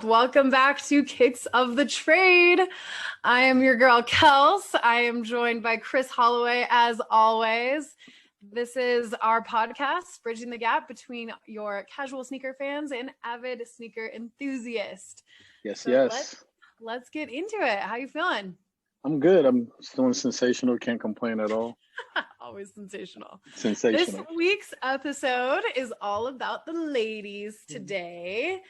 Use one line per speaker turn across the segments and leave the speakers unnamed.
Welcome back to Kicks of the Trade. I am your girl, Kels. I am joined by Chris Holloway, as always. This is our podcast, Bridging the Gap between your casual sneaker fans and avid sneaker enthusiasts.
Yes.
Let's get into it. How you feeling?
I'm good. I'm feeling sensational. Can't complain at all.
Always sensational.
Sensational.
This week's episode is all about the ladies today.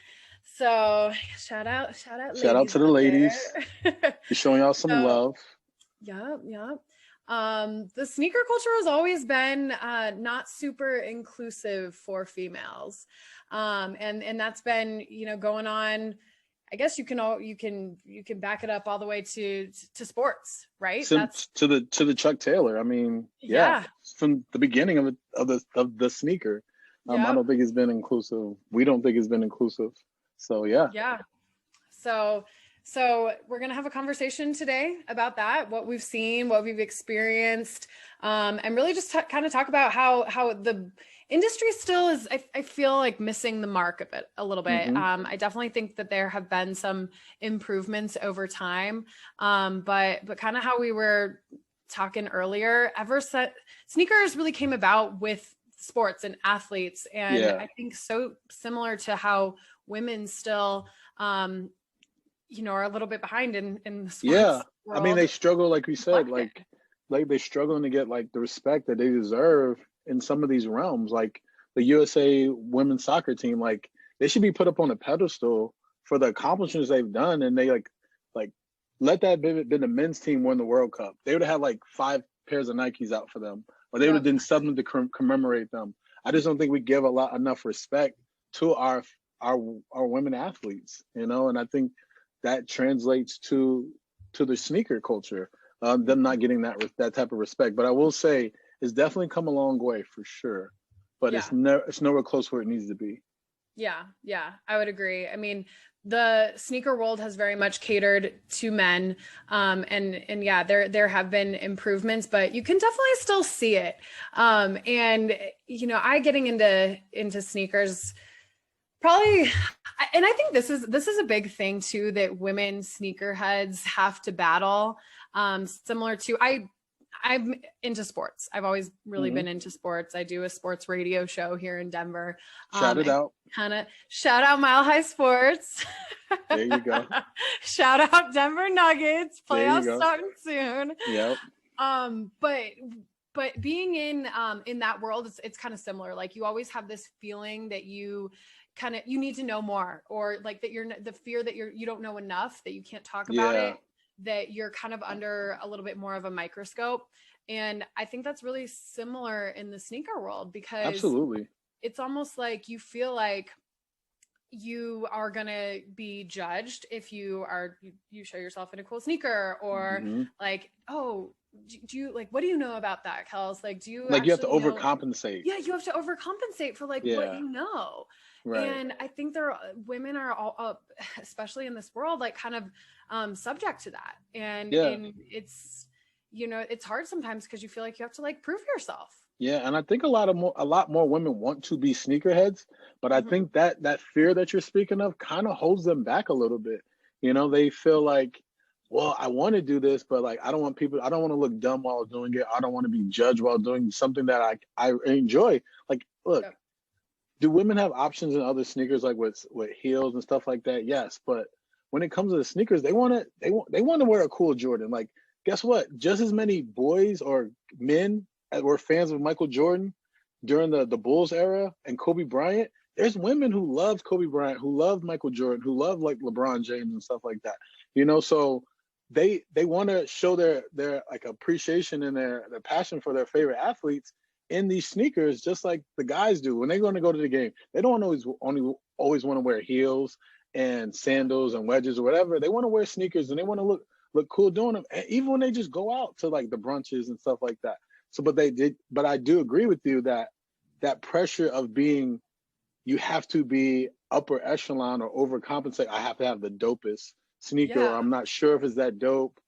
So shout out
to the ladies. You're showing y'all some love.
Yeah. The sneaker culture has always been not super inclusive for females. And that's been, going on. I guess you can back it up all the way to sports, right?
That's to the Chuck Taylor. I mean, yeah. From the beginning of the sneaker. I don't think it's been inclusive. We don't think it's been inclusive. So yeah.
So we're gonna have a conversation today about that, what we've seen, what we've experienced, and really just kind of talk about how the industry still is. I feel like missing the mark of it a little bit.
Mm-hmm.
I definitely think that there have been some improvements over time, but kind of how we were talking earlier. Ever since sneakers really came about with sports and athletes, and I think so similar to how women still are a little bit behind in the sports world.
I mean, they struggle, like we said, like they're struggling to get like the respect that they deserve in some of these realms. Like the USA women's soccer team, like they should be put up on a pedestal for the accomplishments they've done, and they like let that been the men's team win the World Cup. They would have had like 5 pairs of Nikes out for them, or they would have done something to commemorate them. I just don't think we give enough respect to our women athletes, and I think that translates to the sneaker culture, them not getting that type of respect. But I will say it's definitely come a long way for sure, but it's nowhere close where it needs to be.
Yeah, I would agree. I mean, the sneaker world has very much catered to men, and yeah, there have been improvements, but you can definitely still see it. And I getting into sneakers probably, and I think this is a big thing too, that women sneakerheads have to battle. Similar to I'm into sports. I've always really been into sports. I do a sports radio show here in Denver.
Shout it out.
Kind of shout out Mile High Sports.
There you go.
Shout out Denver Nuggets. Playoffs starting soon.
Yep.
But being in that world, it's kind of similar. Like you always have this feeling that you need to know more, or like that the fear that you don't know enough, that you can't talk about it, that you're kind of under a little bit more of a microscope. And I think that's really similar in the sneaker world, because
absolutely, it's
almost like you feel like you are going to be judged if you show yourself in a cool sneaker, or like, oh, do you like, what do you know about that, Kels? Like, do you
like, you have to overcompensate?
Yeah, you have to overcompensate for like what you know. Right. And I think women are all, especially in this world, like kind of subject to that. And it's, it's hard sometimes because you feel like you have to like prove yourself.
Yeah, and I think a lot more women want to be sneakerheads, but I think that fear that you're speaking of kind of holds them back a little bit. They feel like, well, I want to do this, but like I don't want to look dumb while doing it. I don't want to be judged while doing something that I enjoy. Like, look. Yep. Do women have options in other sneakers, like with heels and stuff like that? Yes, but when it comes to the sneakers, they want to wear a cool Jordan. Like, guess what? Just as many boys or men that were fans of Michael Jordan during the Bulls era and Kobe Bryant, there's women who loved Kobe Bryant, who loved Michael Jordan, who loved like LeBron James and stuff like that. So they want to show their like appreciation and their passion for their favorite athletes in these sneakers, just like the guys do when they're going to go to the game. They don't always want to wear heels and sandals and wedges or whatever. They want to wear sneakers and they want to look cool doing them. And even when they just go out to like the brunches and stuff like that. So, but I do agree with you that pressure of being, you have to be upper echelon or overcompensate. I have to have the dopest sneaker, or I'm not sure if it's that dope.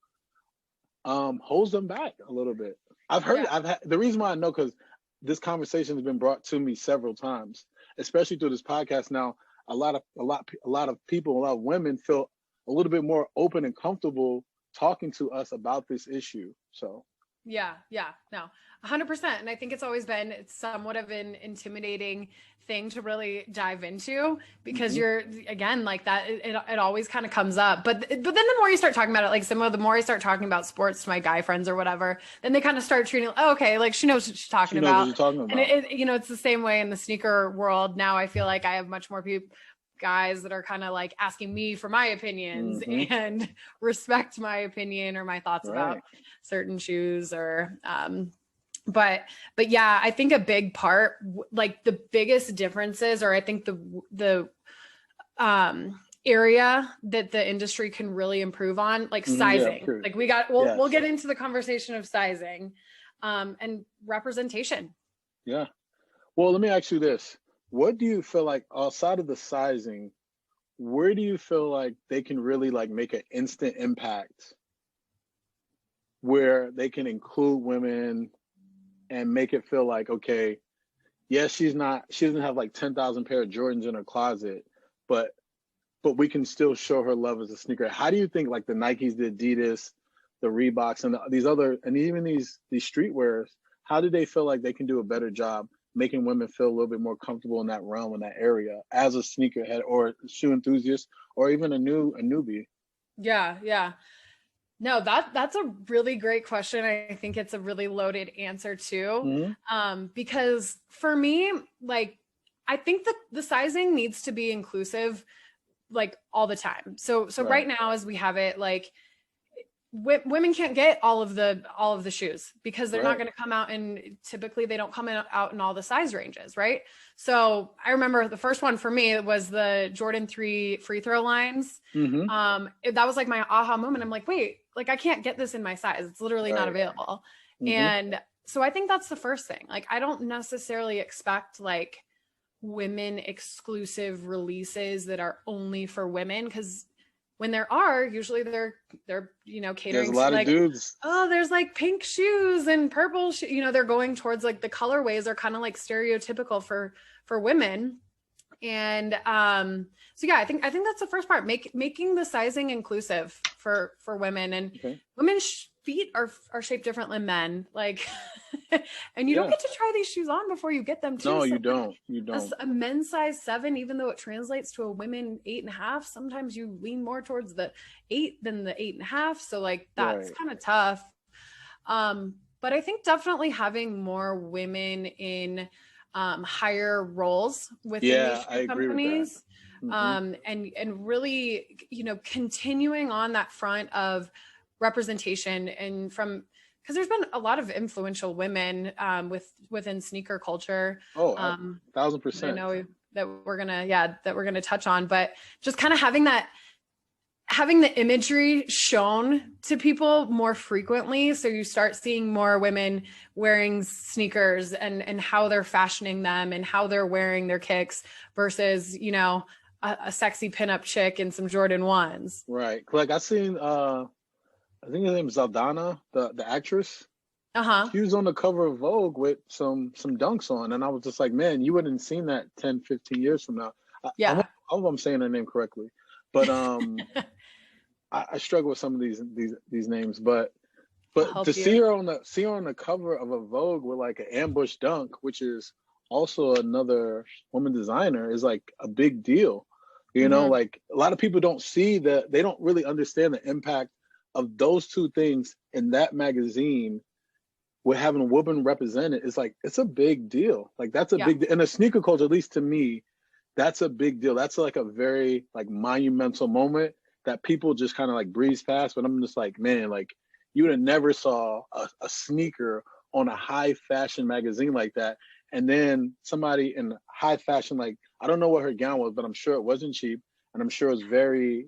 Holds them back a little bit. I've had the reason why I know, because this conversation has been brought to me several times, especially through this podcast. Now, a lot of people, a lot of women feel a little bit more open and comfortable talking to us about this issue. So
Yeah, no, 100%. And I think it's always been somewhat of an intimidating thing to really dive into because you're, again, like that, it always kind of comes up. But then the more you start talking about it, like the more I start talking about sports to my guy friends or whatever, then they kind of start treating, oh, okay, like she knows what she's talking
knows
about.
what you're talking about.
And it's the same way in the sneaker world. Now I feel like I have much more guys that are kind of like asking me for my opinions and respect my opinion or my thoughts about certain shoes or but yeah, I think a big part, like the biggest differences, or I think the area that the industry can really improve on, like sizing. Like we'll get into the conversation of sizing and representation.
Yeah. Well, let me ask you this. What do you feel like outside of the sizing, where do you feel like they can really like make an instant impact where they can include women and make it feel like, okay, yes, she doesn't have like 10,000 pair of Jordans in her closet, but we can still show her love as a sneaker. How do you think like the Nikes, the Adidas, the Reeboks, and these other, and even these streetwears, how do they feel like they can do a better job making women feel a little bit more comfortable in that realm, in that area, as a sneakerhead or shoe enthusiast, or even a newbie?
Yeah. No, that's a really great question. I think it's a really loaded answer too. Because for me, like, I think that the sizing needs to be inclusive, like all the time. So right now, as we have it, like women can't get all of the shoes because they're not going to come out, and typically they don't come out in all the size ranges. Right. So I remember the first one for me was the Jordan 3 free throw lines. That was like my aha moment. I'm like, wait, like I can't get this in my size. It's literally not available. And so I think that's the first thing. Like, I don't necessarily expect like women exclusive releases that are only for women, because when there are, usually they're catering.
There's a lot of dudes.
Oh, there's like pink shoes and purple they're going towards like the colorways are kind of like stereotypical for women. And so yeah, I think that's the first part, making the sizing inclusive for women. And women's feet are shaped different than men, like and you don't get to try these shoes on before you get them too.
No, you don't.
A men's size 7, even though it translates to a women 8.5, sometimes you lean more towards the 8 than the 8.5. So like that's kind of tough. But I think definitely having more women in higher roles within these companies, and really, continuing on that front of representation, and because there's been a lot of influential women within sneaker culture.
1,000%.
I know that we're gonna touch on, but just kind of having the imagery shown to people more frequently. So you start seeing more women wearing sneakers and how they're fashioning them and how they're wearing their kicks versus, a sexy pinup chick in some Jordan 1s.
Right. Like I seen, I think her name is Zaldana, the actress. She was on the cover of Vogue with some dunks on. And I was just like, man, you wouldn't have seen that 10, 15 years from now. I hope I'm saying her name correctly. But I struggle with some of these names, but to see her on the cover of a Vogue with like an ambush dunk, which is also another woman designer, is like a big deal. Like a lot of people don't see that, they don't really understand the impact of those two things in that magazine. With having a woman represented, it's a big deal. Like that's a big deal in a sneaker culture, at least to me. That's a big deal. That's like a very like monumental moment that people just kind of like breeze past. But I'm just like, man, like you would have never saw a sneaker on a high fashion magazine like that. And then somebody in high fashion, like, I don't know what her gown was, but I'm sure it wasn't cheap. And I'm sure it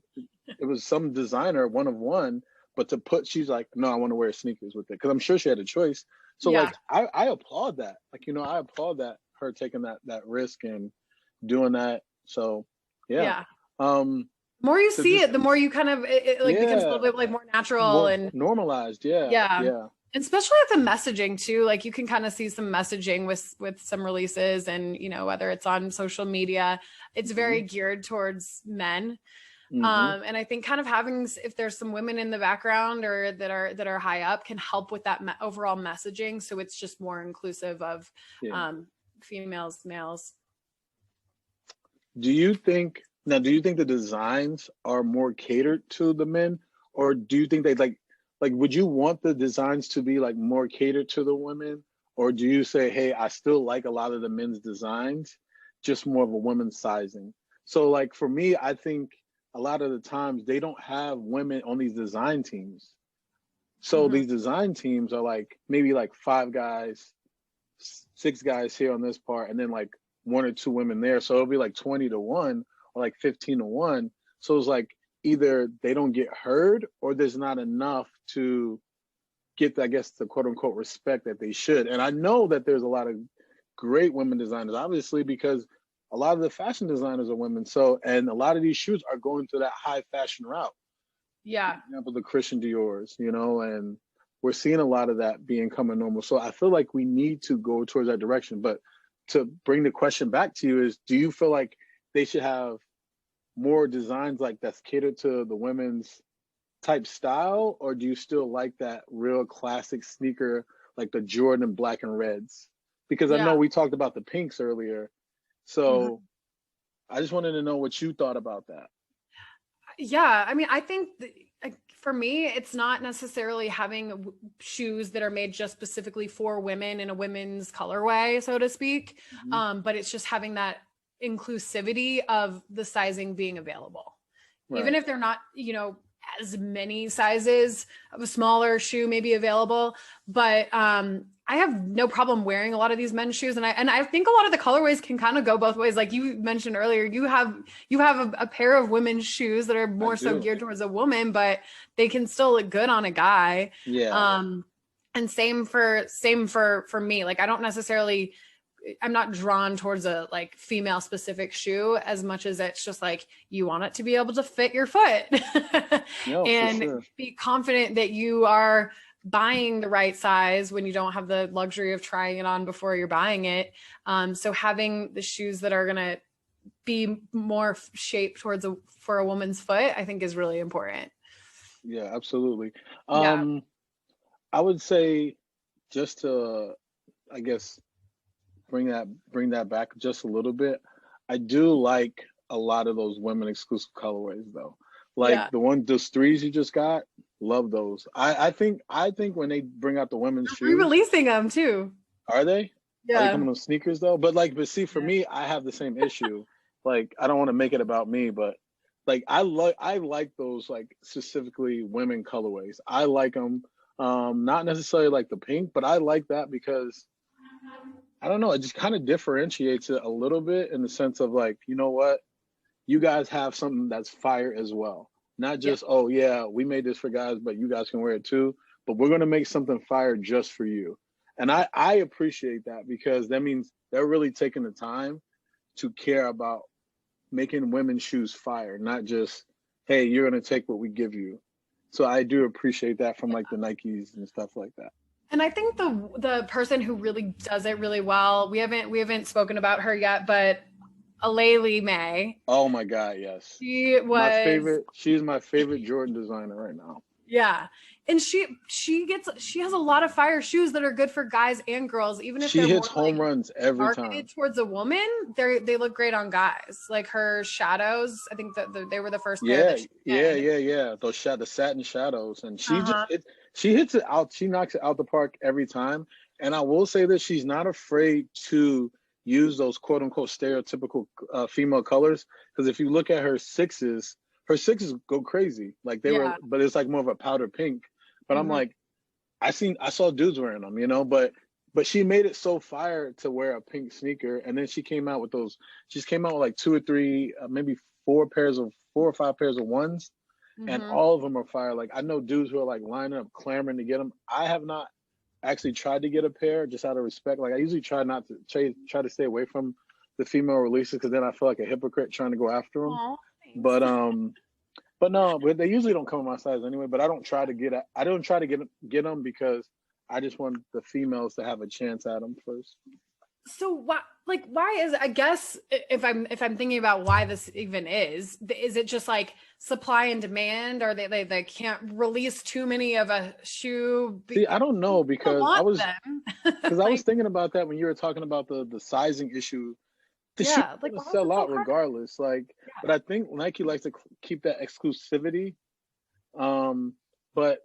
was some designer, one of one, but she's like, no, I want to wear sneakers with it. Cause I'm sure she had a choice. So like, I applaud that. Like, I applaud that, her taking that risk and doing that. So the more
you see it, the more you kind of it becomes a little bit like more natural and
normalized.
especially at the messaging too. Like you can kind of see some messaging with some releases, and whether it's on social media, it's very geared towards men. And I think kind of having, if there's some women in the background or that are high up, can help with that overall messaging, so it's just more inclusive of females, males.
Do you think the designs are more catered to the men, or do you think they like would you want the designs to be like more catered to the women, or do you say, hey, I still like a lot of the men's designs, just more of a women's sizing? So like for me, I think a lot of the times they don't have women on these design teams. So these design teams are like maybe like 5 guys, 6 guys here on this part, and then like 1 or 2 women there. So it'll be like 20-1 or like 15-1. So it's like either they don't get heard or there's not enough to get, I guess, the quote unquote respect that they should. And I know that there's a lot of great women designers, obviously, because a lot of the fashion designers are women. So, and a lot of these shoes are going to that high fashion route.
Yeah.
For example, the Christian Dior's, and we're seeing a lot of that becoming normal. So I feel like we need to go towards that direction. But to bring the question back to you is, do you feel like they should have more designs like that's catered to the women's type style, or do you still like that real classic sneaker, like the Jordan black and reds? Because I know we talked about the pinks earlier. So I just wanted to know what you thought about that.
Yeah, I mean, I think for me, it's not necessarily having shoes that are made just specifically for women in a women's colorway, so to speak. But it's just having that inclusivity of the sizing being available. Right. Even if they're not, as many sizes of a smaller shoe may be available, but I have no problem wearing a lot of these men's shoes, and I think a lot of the colorways can kind of go both ways. Like you mentioned earlier, you have a pair of women's shoes that are more so geared towards a woman, but they can still look good on a guy.
Yeah.
And same for me. Like I'm not drawn towards a like female specific shoe as much as it's just like you want it to be able to fit your foot. And be confident that you are buying the right size when you don't have the luxury of trying it on before you're buying it. So having the shoes that are going to be more shaped for a woman's foot, I think is really important.
Yeah, absolutely. I would say, just to, I guess, bring that back just a little bit, I do like a lot of those women exclusive colorways though. Like those 3s you just got, love those. I think when they bring out the women's shoes,
re-releasing them too.
Are they?
Yeah.
Are they coming on sneakers though? But see, for me, I have the same issue. Like, I don't want to make it about me, but like I like those like specifically women colorways. I like them. Not necessarily like the pink, but I like that because I don't know, it just kind of differentiates it a little bit in the sense of like, you know what, you guys have something that's fire as well. Not just, oh yeah, we made this for guys, but you guys can wear it too. But we're gonna make something fire just for you. And I appreciate that, because that means they're really taking the time to care about making women's shoes fire, not just, hey, you're gonna take what we give you. So I do appreciate that from like the Nikes and stuff like that.
And I think the person who really does it really well, we haven't spoken about her yet, but Alayli May.
Oh my God, yes. She's my favorite Jordan designer right now.
Yeah. And she has a lot of fire shoes that are good for guys and girls, even if
she hits home runs every time.
Marketed towards a woman, they look great on guys. Like her shadows, I think that they were the first pair.
Yeah. Those the satin shadows, and she hits it out. She knocks it out the park every time. And I will say that she's not afraid to use those quote unquote stereotypical female colors, because if you look at her sixes go crazy. Like they were, but it's like more of a powder pink. But I'm like, I saw dudes wearing them, but she made it so fire to wear a pink sneaker. And then she came out with like 2 or 3, maybe 4 or 5 pairs of ones. And all of them are fire. Like I know dudes who are like lining up, clamoring to get them. I have not actually tried to get a pair, just out of respect. Like I usually try not to try to stay away from the female releases, because then I feel like a hypocrite trying to go after them.
Aww.
But no, but they usually don't come in my size anyway. But I don't try to get them because I just want the females to have a chance at them first.
So why is, I guess if I'm thinking about why this even is it just like supply and demand, or they can't release too many of a shoe?
See, I don't know, because I was
like,
thinking about that when you were talking about the sizing issue. The shoe's
yeah, like
gonna
why is
sell
it so
out
hard?
regardless. Like,
Yeah.
but I think Nike likes to keep that exclusivity. But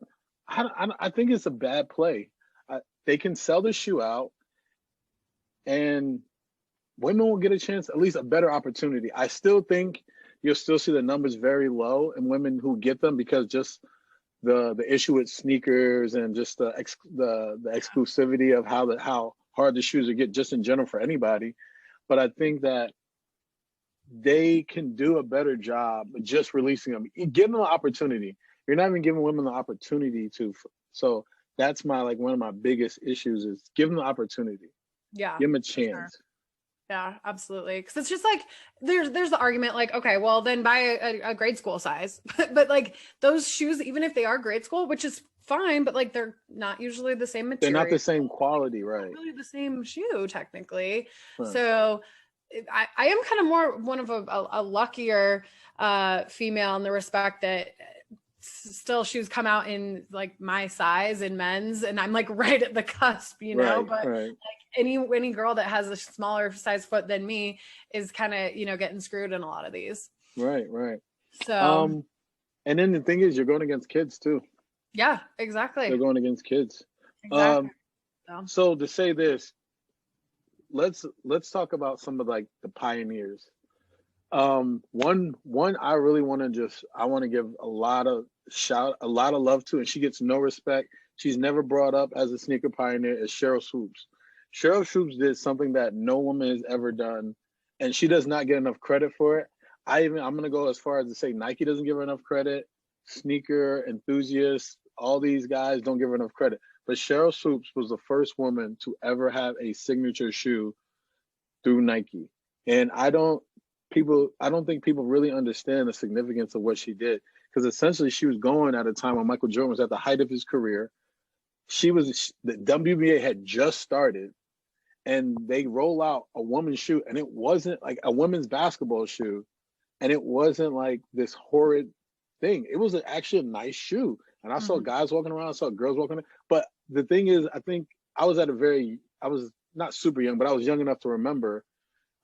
I think it's a bad play. They can sell the shoe out, and women will get a chance, at least a better opportunity. I still think you'll still see the numbers very low in women who get them, because just the issue with sneakers and just the exclusivity of how hard the shoes are get just in general for anybody. But I think that they can do a better job just releasing them. You give them an opportunity. You're not even giving women the opportunity to. So that's one of my biggest issues is give them the opportunity.
Yeah.
Give them a
Sure.
chance.
Yeah, absolutely. Because it's just like there's the argument like, okay, well then buy a grade school size, but like those shoes, even if they are grade school, which is fine, but like they're not usually the same material.
They're not the same quality, right?
Not really the same shoe technically.
Right.
So I am kind of more one of a luckier female in the respect that still shoes come out in like my size in men's, and I'm like right at the cusp, you know.
Right,
but
right.
like any girl that has a smaller size foot than me is kind of, you know, getting screwed in a lot of these.
Right.
So
And then the thing is, you're going against kids too.
yeah, exactly.
They're going against kids.
Exactly.
So to say this, let's talk about some of like the pioneers. One I really want to give a lot of love to, and she gets no respect. She's never brought up as a sneaker pioneer, is Cheryl Swoops. Cheryl Swoops did something that no woman has ever done, and she does not get enough credit for it. I'm going to go as far as to say Nike doesn't give her enough credit. Sneaker enthusiasts, all these guys don't give her enough credit. But Cheryl Swoops was the first woman to ever have a signature shoe through Nike. And I don't think people really understand the significance of what she did, because essentially she was going at a time when Michael Jordan was at the height of his career. The WNBA had just started, and they roll out a woman's shoe, and it wasn't like a women's basketball shoe, and it wasn't like this horrid thing. It was actually a nice shoe, and I saw guys walking around, I saw girls walking around. But the thing is, I think I was not super young, but I was young enough to remember,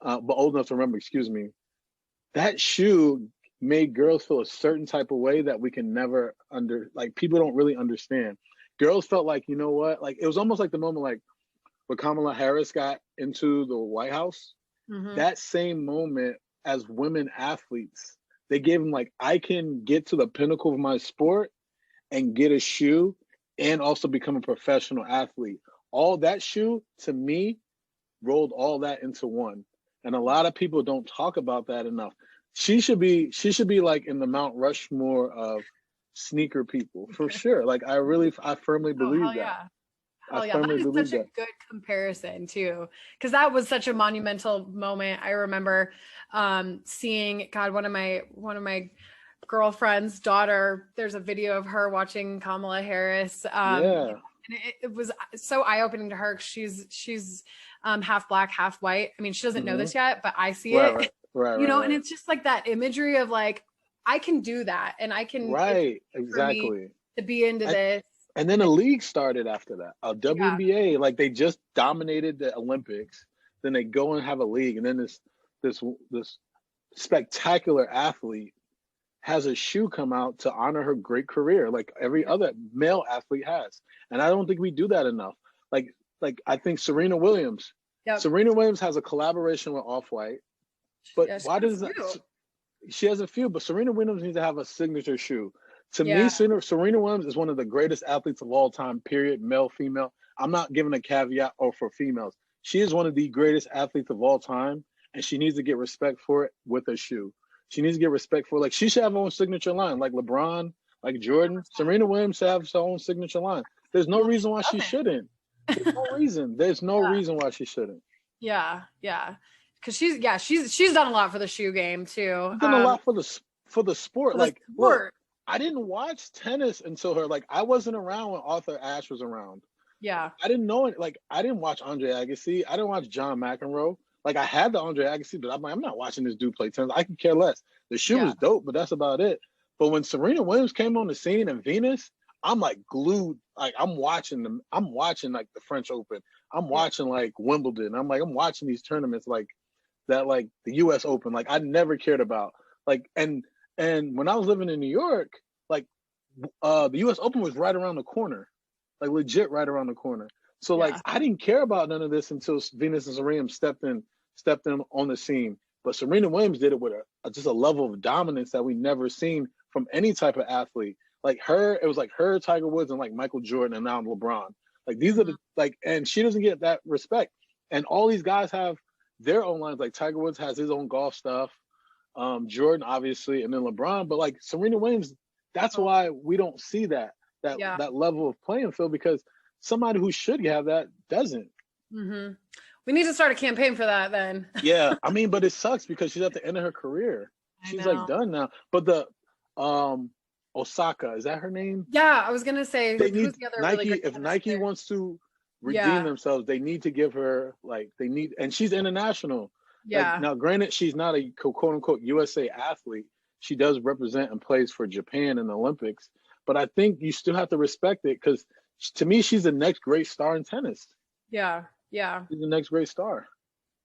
but old enough to remember, excuse me. That shoe made girls feel a certain type of way that we can never people don't really understand. Girls felt like, you know what, like it was almost like the moment like when Kamala Harris got into the White House. That same moment as women athletes, they gave them like, I can get to the pinnacle of my sport and get a shoe and also become a professional athlete. All that shoe, to me, rolled all that into one. And a lot of people don't talk about that enough. She should be like in the Mount Rushmore of sneaker people, for sure. Like I firmly believe that.
Yeah.
I
That
firmly
is
believe
such a good comparison too, because that was such a monumental moment. I remember seeing one of my girlfriend's daughter. There's a video of her watching Kamala Harris. And it was so eye-opening to her. She's half black, half white. I mean, she doesn't know this yet, but I see it.
Right.
You know, and it's just like that imagery of like, I can do that, and I can.
Right. Exactly.
To be into this.
And then a league started after that. A WNBA, like they just dominated the Olympics. Then they go and have a league, and then this spectacular athlete has a shoe come out to honor her great career, like every other male athlete has. And I don't think we do that enough. Like I think Serena Williams. Yep. Serena Williams has a collaboration with Off-White, but why does that? She has a few, but Serena Williams needs to have a signature shoe. To me, Serena Williams is one of the greatest athletes of all time, period, male, female. I'm not giving a caveat for females. She is one of the greatest athletes of all time, and she needs to get respect for it with a shoe. She needs to get respect for, like, she should have her own signature line, like LeBron, like Jordan. Serena Williams should have her own signature line. There's no reason why she shouldn't. There's no reason. There's no reason why she shouldn't.
Yeah. Because she's done a lot for the shoe game too.
She's done a lot for the sport.
Look,
I didn't watch tennis until her. Like, I wasn't around when Arthur Ashe was around.
Yeah.
I didn't know it. Like, I didn't watch Andre Agassi. I didn't watch John McEnroe. Like, I had the Andre Agassi, but I'm like, I'm not watching this dude play tennis. I could care less. The shoe
Yeah.
was dope, but that's about it. But when Serena Williams came on the scene and Venus, I'm like glued. Like, I'm watching them. I'm watching like the French Open. I'm watching like Wimbledon. I'm watching these tournaments like that, like the U.S. Open. Like, I never cared about. Like, and when I was living in New York, like the U.S. Open was right around the corner, like legit right around the corner. So like
Yeah.
I didn't care about none of this until Venus and Serena stepped in on the scene. But Serena Williams did it with just a level of dominance that we never seen from any type of athlete. Like her, it was like her, Tiger Woods, and like Michael Jordan, and now LeBron. Like these are the like, and she doesn't get that respect. And all these guys have their own lines. Like Tiger Woods has his own golf stuff, Jordan obviously, and then LeBron. But like Serena Williams, that's why we don't see that level of playing field, because somebody who should have that doesn't.
Mm-hmm. We need to start a campaign for that then.
Yeah, I mean, but it sucks because she's at the end of her career. She's like done now. But the Osaka, is that her name?
Yeah, I was gonna say,
they need
who's the other
Nike.
really good
If Nike
player?
wants to redeem themselves, they need to give her and she's international.
Yeah.
Like, now, granted, she's not a quote unquote USA athlete. She does represent and plays for Japan in the Olympics. But I think you still have to respect it, because to me, she's the next great star in tennis.
Yeah. Yeah.
She's the next great star.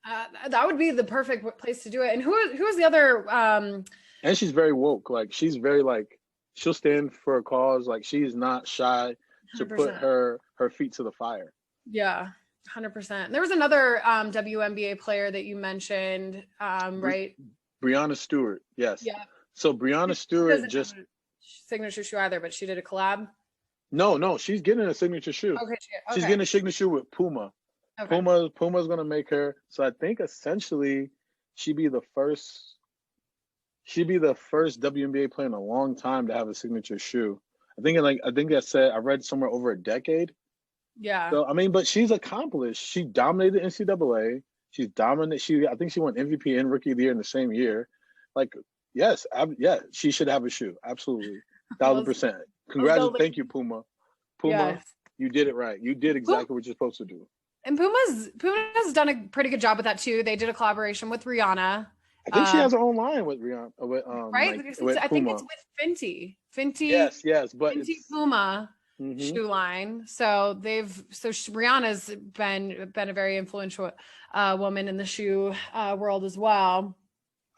That would be the perfect place to do it. And who is the other?
And she's very woke. Like, she's very like, she'll stand for a cause. Like, she's not shy to
100%.
put her feet to the fire.
Yeah, 100%. There was another WNBA player that you mentioned, right?
Brianna Stewart. Yes.
Yeah.
So Brianna Stewart just
signature shoe either, but she did a collab.
No, she's getting a signature shoe.
Okay.
She's getting a signature shoe with Puma.
Okay.
Puma's gonna make her. So I think essentially she'd be the first WNBA player in a long time to have a signature shoe. I think I said, I read somewhere over a decade.
Yeah.
So I mean, but she's accomplished. She dominated NCAA. She's dominant. I think she won MVP and Rookie of the Year in the same year. Like, yes, she should have a shoe. Absolutely, 1,000%. Congratulations, thank you, Puma.
Yes.
You did it right. You did exactly what you're supposed to do.
And Puma's done a pretty good job with that too. They did a collaboration with Rihanna.
I think she has her own line with Rihanna.
Right? I think it's with Fenty.
Yes, but
Fenty Puma shoe line. So Rihanna's been a very influential woman in the shoe world as well.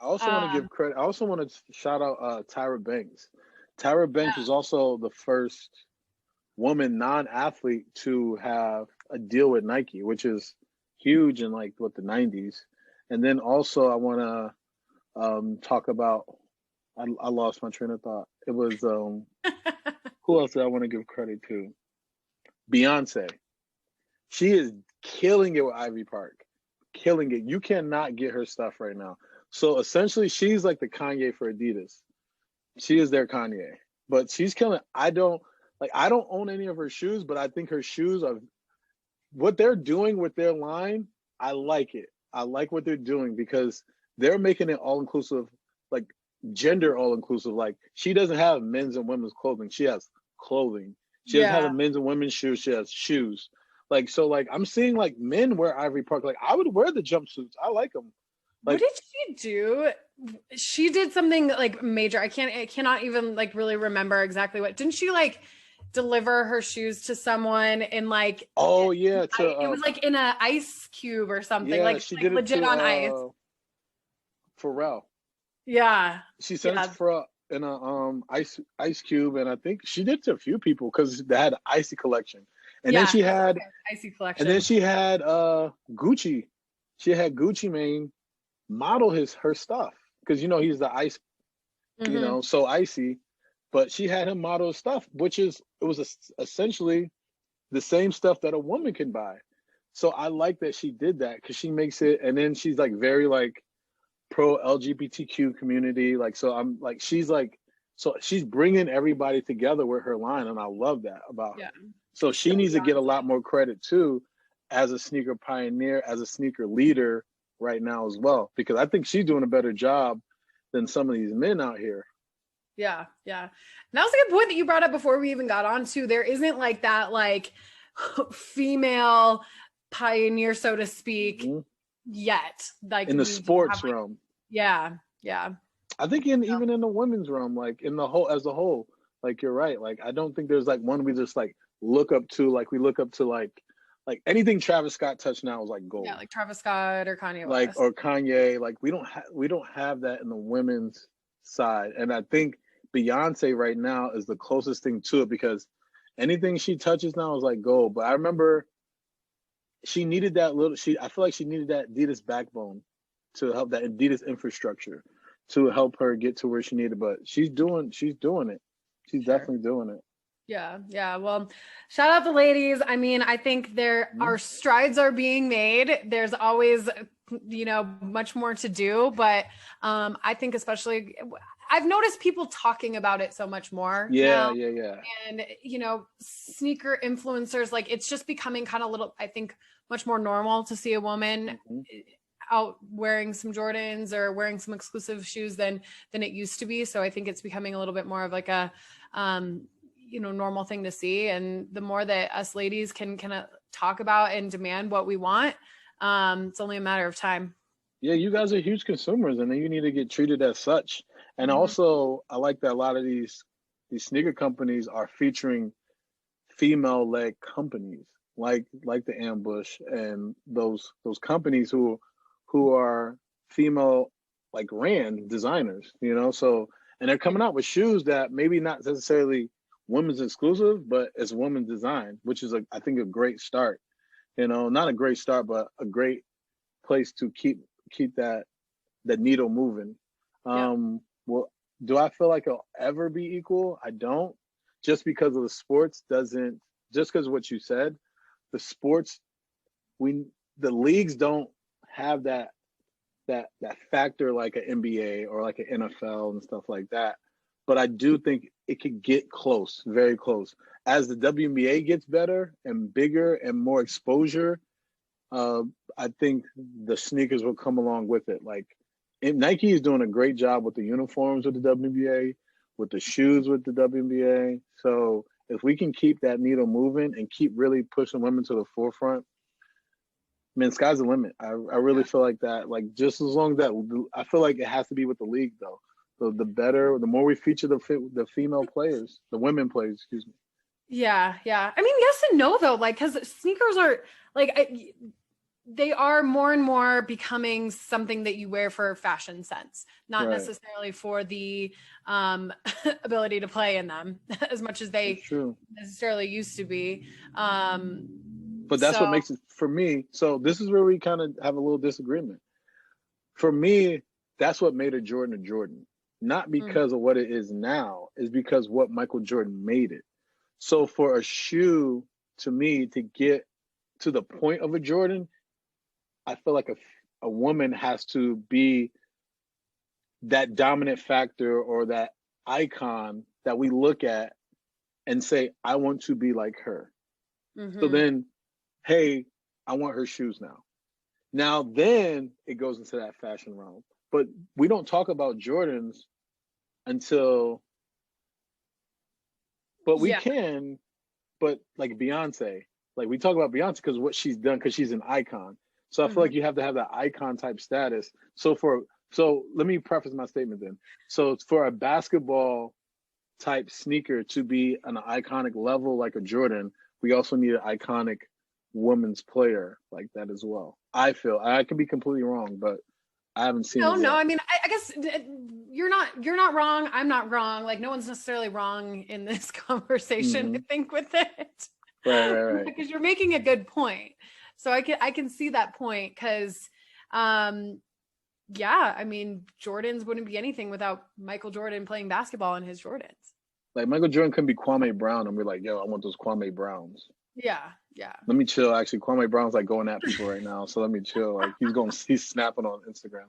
I also want to give credit. I also want to shout out Tyra Banks. Tyra Banks was also the first woman non-athlete to have a deal with Nike, which is huge in like the 90s. And then also I want to talk about, I lost my train of thought. It was who else did I want to give credit to? Beyonce. She is killing it with Ivy Park. Killing it. You cannot get her stuff right now. So essentially she's like the Kanye for Adidas. She is their Kanye. But she's killing it. I don't own any of her shoes, but I think her shoes are what they're doing with their line. I like it. I like what they're doing because they're making it all inclusive, like gender all inclusive. Like, she doesn't have men's and women's clothing. She has clothing. She doesn't have a men's and women's shoes. She has shoes. Like, so like I'm seeing like men wear Ivory Park. Like, I would wear the jumpsuits. I like them. Like,
what did she do? She did something like major. I cannot even like really remember exactly what. Didn't she like deliver her shoes to someone in like?
Oh yeah,
it was like in an ice cube or something.
Yeah,
like
she
like
did
legit
it to,
on ice.
Pharrell.
Yeah,
she sent it for in a ice cube, and I think she did to a few people because they had an icy collection, and then she had
icy collection,
and then she had Gucci. She had Gucci Mane model her stuff because he's the ice, so icy. But she had him model his stuff, it was essentially the same stuff that a woman can buy. So I like that she did that because she makes it, and then she's like very like pro LGBTQ community. Like, so I'm like, she's bringing everybody together with her line, and I love that about her. So she needs to get a lot more credit too, as a sneaker pioneer, as a sneaker leader right now as well, because I think she's doing a better job than some of these men out here.
Yeah. And that was a good point that you brought up before we even got on to. There isn't like that, like female pioneer, so to speak, yet. Like
in the
we do have,
sports
like,
realm.
yeah.
I think even in the women's realm, like in the whole as a whole, like you're right. Like I don't think there's like one we just like look up to. Like we look up to like anything Travis Scott touched now is like gold.
Yeah, like Travis Scott or Kanye
Like
West.
or Kanye. Like we don't have that in the women's side. And I think Beyonce right now is the closest thing to it because anything she touches now is like gold. But I remember she needed that little. I feel like she needed that Adidas backbone to help that Adidas infrastructure to help her get to where she needed. But she's doing it. She's
Sure.
definitely doing it.
Yeah. Well, shout out the ladies. I mean, I think our strides are being made. There's always, much more to do, but I think especially I've noticed people talking about it so much more now.
Yeah.
And, sneaker influencers, like it's just becoming kind of I think much more normal to see a woman out wearing some Jordans or wearing some exclusive shoes than it used to be. So I think it's becoming a little bit more of like a, normal thing to see. And the more that us ladies can kind of talk about and demand what we want, it's only a matter of time.
Yeah, you guys are huge consumers, and then you need to get treated as such. And also, I like that a lot of these sneaker companies are featuring female-led companies, like the Ambush and those companies who are female, like Rand designers, So, and they're coming out with shoes that maybe not necessarily women's exclusive, but it's women's design, which is I think a great start. Not a great start, but a great place to keep that needle moving. Well, do I feel like it'll ever be equal? I don't. Just because of the sports doesn't. Just because of what you said, the sports, the leagues don't have that factor like an NBA or like an NFL and stuff like that. But I do think it could get close, very close. As the WNBA gets better and bigger and more exposure, I think the sneakers will come along with it. Like Nike is doing a great job with the uniforms with the WNBA, with the shoes with the WNBA. So if we can keep that needle moving and keep really pushing women to the forefront, man, sky's the limit. I really feel like that. Like just as long as that, I feel like it has to be with the league though. So the more we feature the female players, the women players, excuse me.
Yeah. I mean, yes and no though, like because sneakers are like they are more and more becoming something that you wear for fashion sense, not necessarily for the ability to play in them as much as they necessarily used to be.
But that's what makes it for me. So this is where we kind of have a little disagreement. For me, that's what made a Jordan, not because of what it is now, is because what Michael Jordan made it. So for a shoe, to me, to get to the point of a Jordan, I feel like a woman has to be that dominant factor or that icon that we look at and say, I want to be like her. So then, hey, I want her shoes now. Now, then it goes into that fashion realm. But we don't talk about Jordans until, but we can, but like Beyonce, like we talk about Beyonce because what she's done, because she's an icon. So I feel like you have to have that icon type status. So let me preface my statement then. So for a basketball type sneaker to be an iconic level like a Jordan, we also need an iconic women's player like that as well. I feel I could be completely wrong, but I haven't seen it yet.
I mean, I guess you're not wrong. I'm not wrong. Like no one's necessarily wrong in this conversation, I think, with it.
Right.
Because you're making a good point. So I can see that point because, I mean, Jordans wouldn't be anything without Michael Jordan playing basketball in his Jordans.
Like Michael Jordan couldn't be Kwame Brown and we're like, yo, I want those Kwame Browns.
Yeah.
Let me chill. Actually, Kwame Brown's like going at people right now, so let me chill. Like he's snapping on Instagram.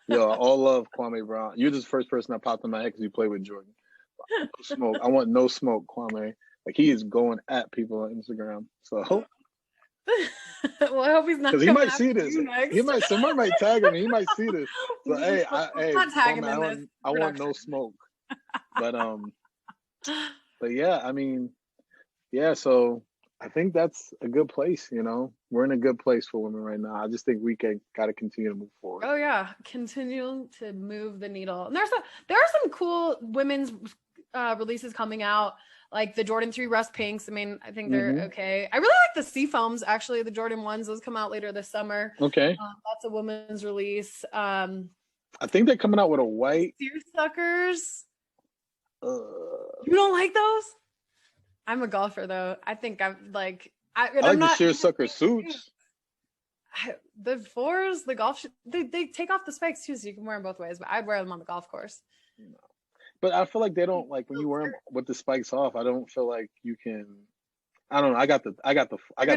Yo, all love Kwame Brown. You're just the first person that popped in my head because you play with Jordan. No smoke. I want no smoke, Kwame. Like he is going at people on Instagram. So.
Well, I hope he's not.
Because he might see this. Someone might tag him. He might see this. So hey, Kwame, I want no smoke. But yeah, I mean, yeah. So I think that's a good place. We're in a good place for women right now. I just think we got to continue to move forward.
Oh yeah, continue to move the needle. And there are some cool women's releases coming out, like the Jordan 3 Rust Pinks. I mean, I think they're okay. I really like the Sea Foams, actually, the Jordan 1s. Those come out later this summer.
Okay.
That's a women's release.
I think they're coming out with a white.
Seersuckers. You don't like those? I'm a golfer, though. I think I'm like...
I like the seersucker suits.
The 4s, the golf... They take off the spikes, too, so you can wear them both ways. But I'd wear them on the golf course.
No. But I feel like they don't, like, when you wear them with the spikes off, I don't feel like you can... I don't know. I got the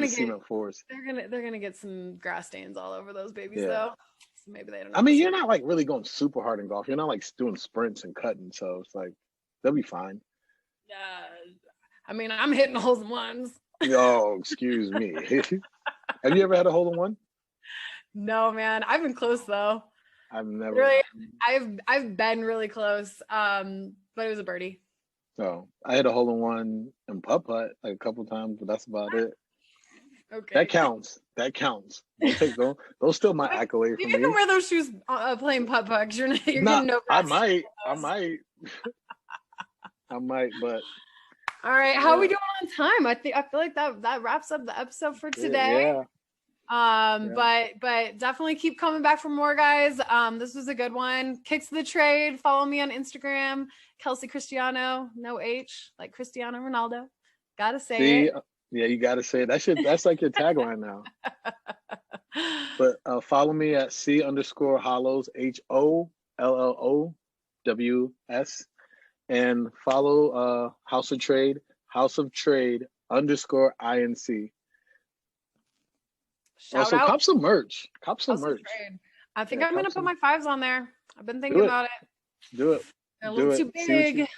cement 4s.
They're gonna get some grass stains all over those babies, though. So maybe they don't know.
I mean, you're not, like, really going super hard in golf. You're not, like, doing sprints and cutting. So it's like, they'll be fine.
Yeah. I mean, I'm hitting holes in ones.
Oh, excuse me. Have you ever had a hole in one?
No, man. I've been close though.
I've never.
Really, I've been really close. But it was a birdie.
Oh, I had a hole in one in putt-putt like a couple times, but that's about it.
Okay.
That counts. Those still my accolade for me.
You can wear those shoes playing putt-putt. You're getting no
I might, but.
All right, how are we doing on time? I feel like that wraps up the episode for today. But definitely keep coming back for more, guys. This was a good one. Kicks of the Trade. Follow me on Instagram, Kelsey Cristiano, no H, like Cristiano Ronaldo. Gotta say it.
Yeah, you gotta say it. That's like your tagline now. But follow me at C_Hollows, HOLLOWS. And follow House of Trade _INC. Also, cop some merch.
I think I'm gonna put my 5s on there. I've been thinking about it.
Do it.
They're a little too big.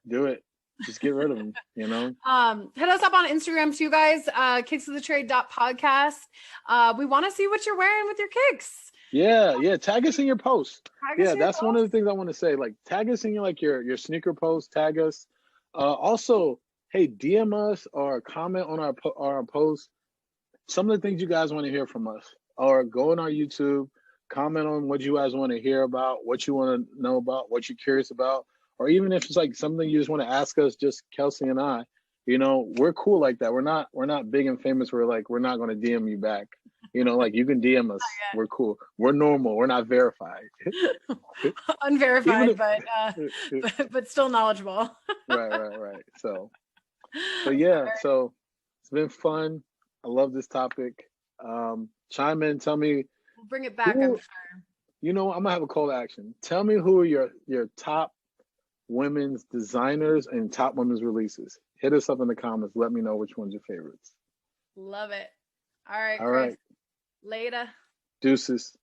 Do it. Just get rid of them,
Hit us up on Instagram too, guys. kicksofthetrade.podcast. We want to see what you're wearing with your kicks.
Yeah. Tag us in your post. That's one of the things I want to say. Like, tag us in your sneaker post. Tag us. Also, hey, DM us or comment on our post. Some of the things you guys want to hear from us, or go on our YouTube, comment on what you guys want to hear about, what you want to know about, what you're curious about, or even if it's like something you just want to ask us, just Kelsey and I. We're cool like that. We're not big and famous. We're not going to DM you back. Like, you can DM us. We're cool. We're normal. We're not verified.
Unverified, but still knowledgeable.
Right. So yeah. So it's been fun. I love this topic. Chime in. Tell me.
We'll bring it back. I'm sure.
I'm gonna have a call to action. Tell me who are your top women's designers and top women's releases. Hit us up in the comments. Let me know which one's your favorites.
Love it. All right,
All
Chris.
right.
Later.
Deuces.